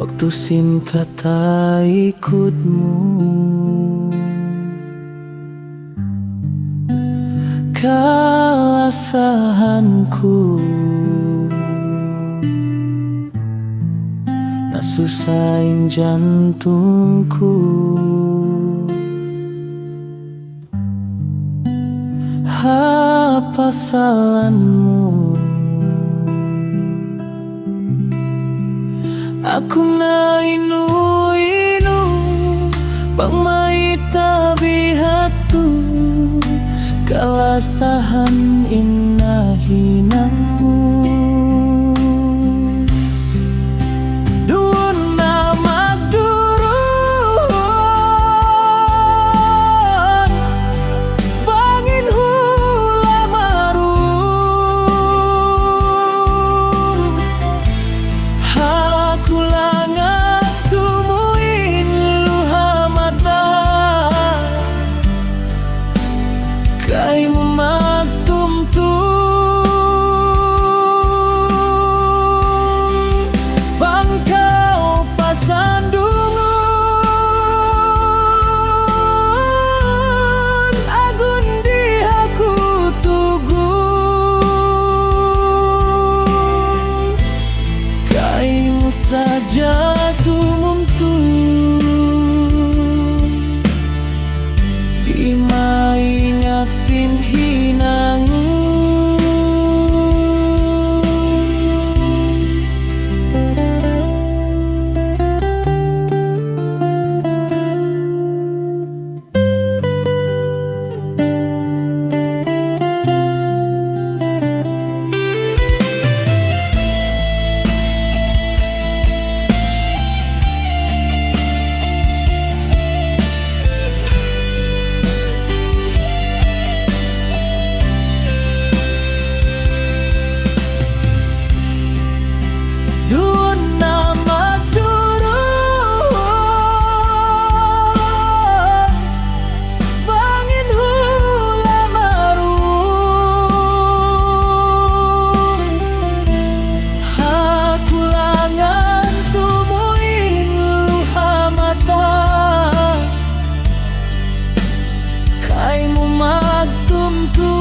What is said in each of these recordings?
waktu singkat tak ikutmu. Kealasanku nak susahin jantungku. Apa salahmu? Aku na inu bang mai tabihatku kalasahan inna hinamu. Duna magdurun bangin hula marum. Aku langat tumuin luha mata kay mo magtumtum. Bangkaw pasandungon agun di aku tugung. Kay mo saja tumumtum di maingat sinhinang. Duna magdurun bangin hula marum. Aku langan tumuin luha mata kay mo magtumtum.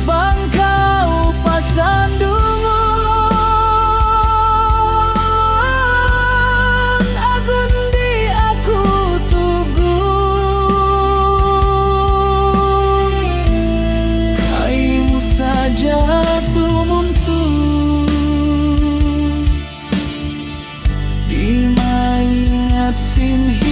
Bangkaw pasandungon agun di aku tugung. Kay mo saja tumumtum di maingat sinhi.